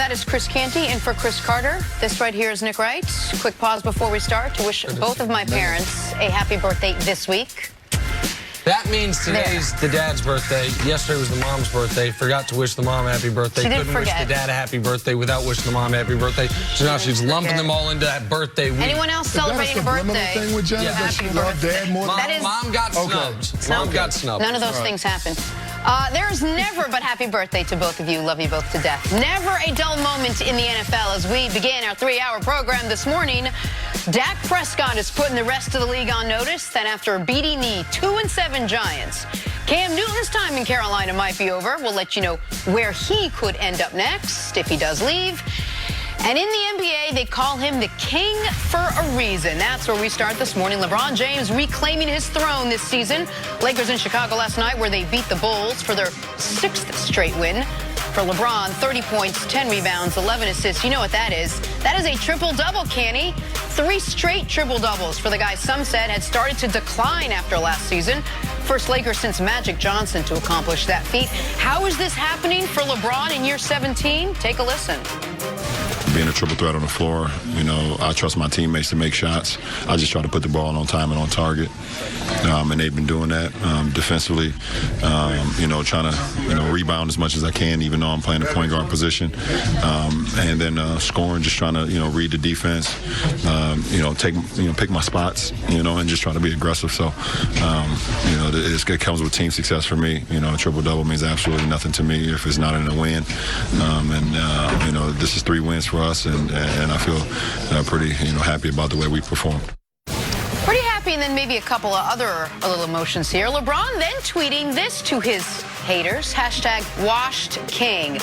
That is Chris Canty in for Chris Carter. This right here is Nick Wright. Quick pause before we start to wish both of my parents a happy birthday this week. That means today's the dad's birthday. Yesterday was the mom's birthday. Forgot to wish the mom a happy birthday. Couldn't wish the dad a happy birthday without wishing the mom a happy birthday. So now she's lumping them all into that birthday week. Anyone else celebrating a birthday? Thing with Jen, that she loved dad more than Mom got snubbed. Mom got snubbed. None of those things happen. There's never but happy birthday to both of you. Love you both to death. Never a dull moment in the NFL as we begin our 3-hour program this morning. Dak Prescott is putting the rest of the league on notice that after beating the 2-7 Giants, Cam Newton's time in Carolina might be over. We'll let you know where he could end up next if he does leave. And in the NBA, they call him the king for a reason. That's where we start this morning. LeBron James reclaiming his throne this season. Lakers in Chicago last night where they beat the Bulls for their 6th straight win. For LeBron, 30 points, 10 rebounds, 11 assists. You know what that is. That is a triple-double, Canny. 3 straight triple-doubles for the guy some said had started to decline after last season. First Lakers since Magic Johnson to accomplish that feat. How is this happening for LeBron in year 17? Take a listen. Being a triple threat on the floor, you know, I trust my teammates to make shots. I just try to put the ball on time and on target. And they've been doing that defensively, you know, trying to, rebound as much as I can, even though I'm playing the point guard position. And then scoring, just trying to, read the defense, pick my spots, and just try to be aggressive. So, it comes with team success for me. A triple-double means absolutely nothing to me if it's not in a win. This is 3 wins for us, and I feel pretty, happy about the way we performed. Pretty happy, and then maybe a couple of other little emotions here. LeBron then tweeting this to his haters, #WashedKing.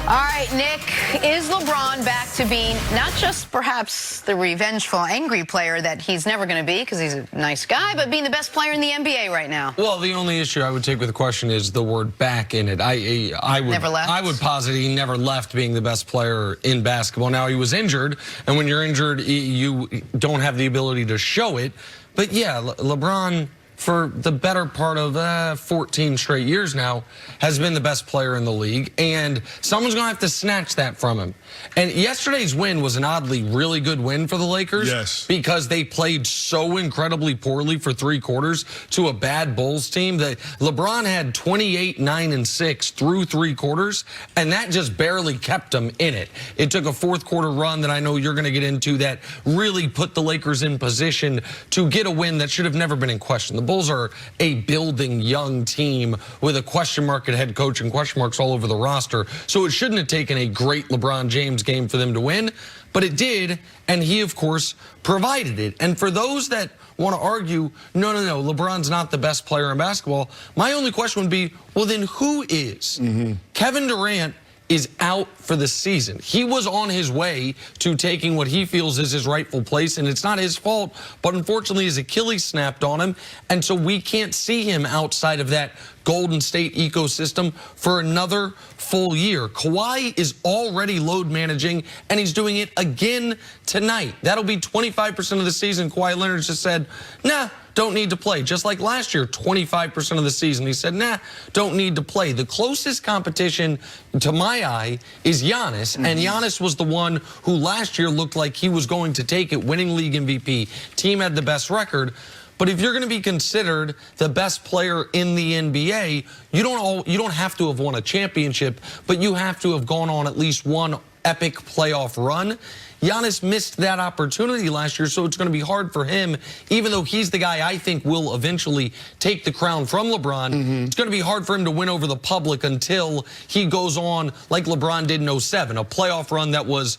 All right, Nick, is LeBron back to being not just perhaps the revengeful, angry player that he's never going to be because he's a nice guy, but being the best player in the NBA right now? Well, the only issue I would take with the question is the word back in it. I would posit he never left being the best player in basketball. Now, he was injured, and when you're injured, you don't have the ability to show it. But, yeah, LeBron, for the better part of 14 straight years now, has been the best player in the league, and someone's going to have to snatch that from him. And yesterday's win was an oddly really good win for the Lakers. Yes. Because they played so incredibly poorly for 3 quarters to a bad Bulls team that LeBron had 28, 9, and 6 through 3 quarters, and that just barely kept them in it. It took a 4th quarter run that I know you're going to get into that really put the Lakers in position to get a win that should have never been in question. The Bulls are a building young team with a question mark at head coach and question marks all over the roster. So it shouldn't have taken a great LeBron James game for them to win, but it did, and he, of course, provided it. And for those that want to argue, no, LeBron's not the best player in basketball, my only question would be, well, then who is? Kevin Durant is out for the season. He was on his way to taking what he feels is his rightful place, and it's not his fault, but unfortunately his Achilles snapped on him, and so we can't see him outside of that Golden State ecosystem for another full year. Kawhi is already load managing, and he's doing it again tonight. That'll be 25% of the season. Kawhi Leonard just said, nah, don't need to play. Just like last year, 25% of the season. He said, nah, don't need to play. The closest competition to my eye is Giannis, and Giannis was the one who last year looked like he was going to take it, winning league MVP. Team had the best record. But if you're going to be considered the best player in the NBA, you don't have to have won a championship, but you have to have gone on at least one epic playoff run. Giannis missed that opportunity last year, so it's going to be hard for him, even though he's the guy I think will eventually take the crown from LeBron. It's going to be hard for him to win over the public until he goes on like LeBron did in 07, a playoff run that was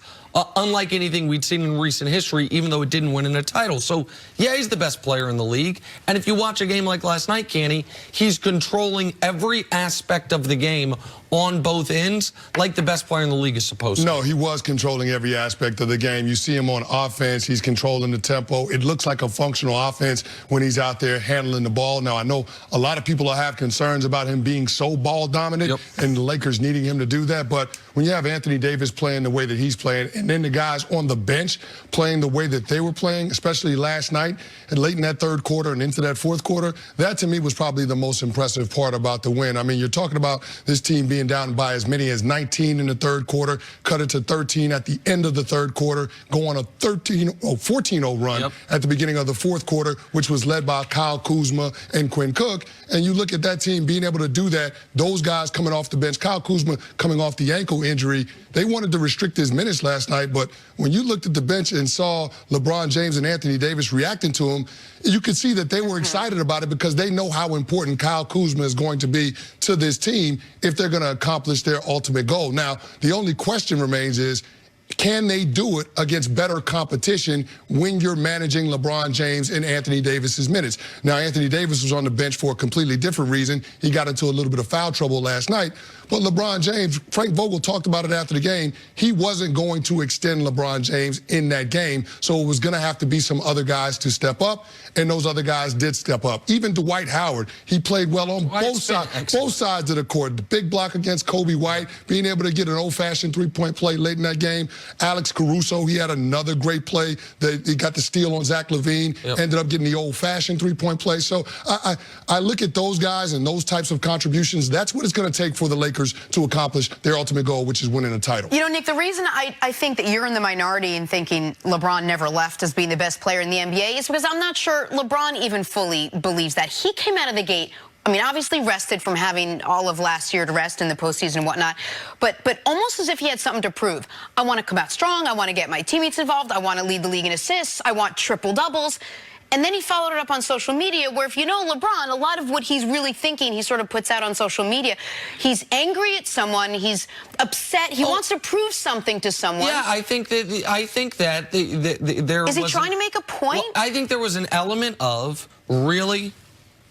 unlike anything we'd seen in recent history, even though it didn't win in a title. So, yeah, he's the best player in the league. And if you watch a game like last night, Canny, he's controlling every aspect of the game on both ends like the best player in the league is supposed to. No, he was controlling every aspect of the game. You see him on offense. He's controlling the tempo. It looks like a functional offense when he's out there handling the ball. Now, I know a lot of people will have concerns about him being so ball dominant and the Lakers needing him to do that, but when you have Anthony Davis playing the way that he's playing, and then the guys on the bench playing the way that they were playing, especially last night and late in that third quarter and into that fourth quarter, that to me was probably the most impressive part about the win. I mean, you're talking about this team being down by as many as 19 in the third quarter, cut it to 13 at the end of the third quarter, go on a 14-0 run at the beginning of the fourth quarter, which was led by Kyle Kuzma and Quinn Cook. And you look at that team being able to do that, those guys coming off the bench, Kyle Kuzma coming off the ankle injury, they wanted to restrict his minutes last night, but when you looked at the bench and saw LeBron James and Anthony Davis reacting to him, you could see that they were excited about it because they know how important Kyle Kuzma is going to be to this team if they're going to accomplish their ultimate goal. Now, the only question remains is, can they do it against better competition when you're managing LeBron James and Anthony Davis's minutes? Now, Anthony Davis was on the bench for a completely different reason. He got into a little bit of foul trouble last night. But LeBron James, Frank Vogel talked about it after the game, he wasn't going to extend LeBron James in that game. So it was going to have to be some other guys to step up, and those other guys did step up. Even Dwight Howard, he played well on both sides of the court. The big block against Kobe White, being able to get an old-fashioned three-point play late in that game. Alex Caruso, he had another great play. He got the steal on Zach LaVine, ended up getting the old-fashioned three-point play. So I look at those guys and those types of contributions. That's what it's going to take for the Lakers to accomplish their ultimate goal, which is winning a title. You know, Nick, the reason I think that you're in the minority in thinking LeBron never left as being the best player in the NBA is because I'm not sure LeBron even fully believes that. He came out of the gate, I mean, obviously rested from having all of last year to rest in the postseason and whatnot, but almost as if he had something to prove. I want to come out strong. I want to get my teammates involved. I want to lead the league in assists. I want triple doubles. And then he followed it up on social media, where if you know LeBron, a lot of what he's really thinking, he sort of puts out on social media. He's angry at someone. He's upset. He wants to prove something to someone. Yeah, I think that there is he trying to make a point? Well, I think there was an element of, really,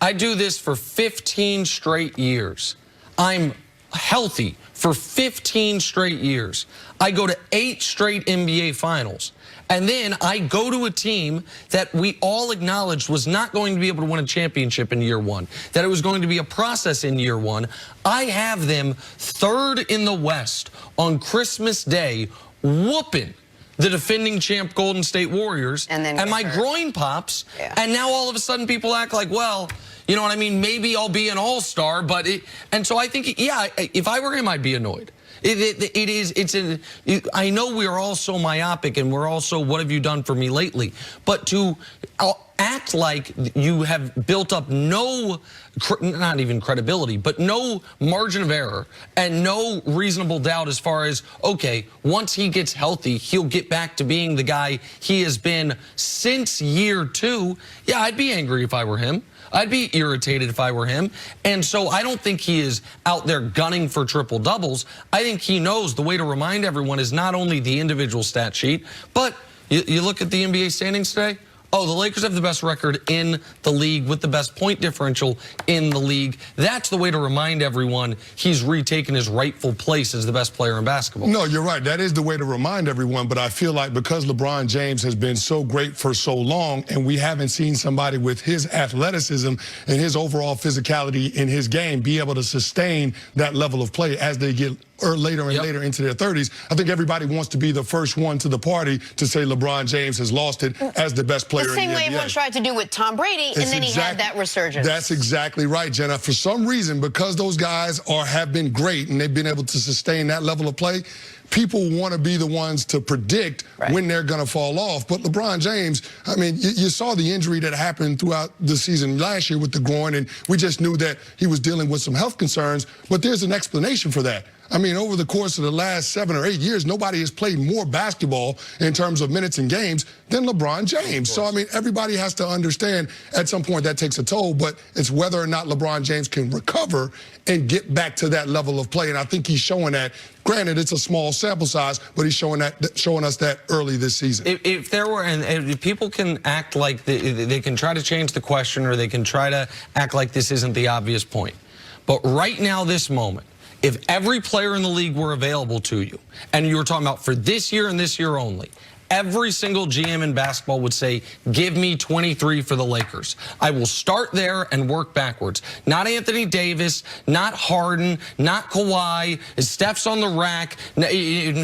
I do this for 15 straight years. I'm healthy for 15 straight years. I go to 8 straight NBA finals. And then I go to a team that we all acknowledged was not going to be able to win a championship in year one, that it was going to be a process in year one. I have them 3rd in the West on Christmas Day, whooping the defending champ Golden State Warriors, and my groin pops, and now all of a sudden people act like, well, you know what I mean, maybe I'll be an all-star, but and so I think, yeah, if I were him, I'd be annoyed. I know we're all so myopic and we're all so, what have you done for me lately? But to act like you have built up no, not even credibility, but no margin of error and no reasonable doubt as far as, okay, once he gets healthy, he'll get back to being the guy he has been since year 2. Yeah, I'd be angry if I were him. I'd be irritated if I were him. And so I don't think he is out there gunning for triple doubles. I think he knows the way to remind everyone is not only the individual stat sheet, but you look at the NBA standings today. Oh, the Lakers have the best record in the league with the best point differential in the league. That's the way to remind everyone he's retaken his rightful place as the best player in basketball. No, you're right. That is the way to remind everyone. But I feel like because LeBron James has been so great for so long, and we haven't seen somebody with his athleticism and his overall physicality in his game be able to sustain that level of play as they get later and later into their 30s. I think everybody wants to be the first one to the party to say LeBron James has lost it as the best player in the NBA. The same way everyone tried to do with Tom Brady, and then he had that resurgence. That's exactly right, Jenna. For some reason, because those guys have been great and they've been able to sustain that level of play, people want to be the ones to predict when they're going to fall off. But LeBron James, I mean, you saw the injury that happened throughout the season last year with the groin, and we just knew that he was dealing with some health concerns. But there's an explanation for that. I mean, over the course of the last 7 or 8 years, nobody has played more basketball in terms of minutes and games than LeBron James. So, I mean, everybody has to understand at some point that takes a toll, but it's whether or not LeBron James can recover and get back to that level of play. And I think he's showing that. Granted, it's a small sample size, but he's showing us that early this season. If there were, and if people can act like they can try to change the question, or they can try to act like this isn't the obvious point. But right now, this moment, if every player in the league were available to you, and you were talking about for this year and this year only, every single GM in basketball would say, give me 23 for the Lakers. I will start there and work backwards. Not Anthony Davis, not Harden, not Kawhi. Steph's on the rack.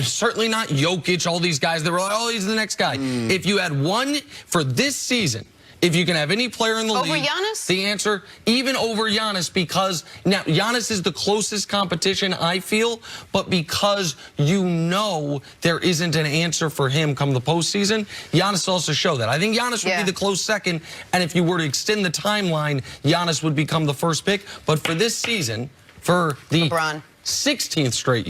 Certainly not Jokic, all these guys that were like, oh, he's the next guy. If you had one for this season, if you can have any player in the league. Over Giannis? The answer, even over Giannis, because now Giannis is the closest competition, I feel, but because you know there isn't an answer for him come the postseason, Giannis also show that. I think Giannis would be the close second, and if you were to extend the timeline, Giannis would become the first pick. But for this season, for the LeBron. 16th straight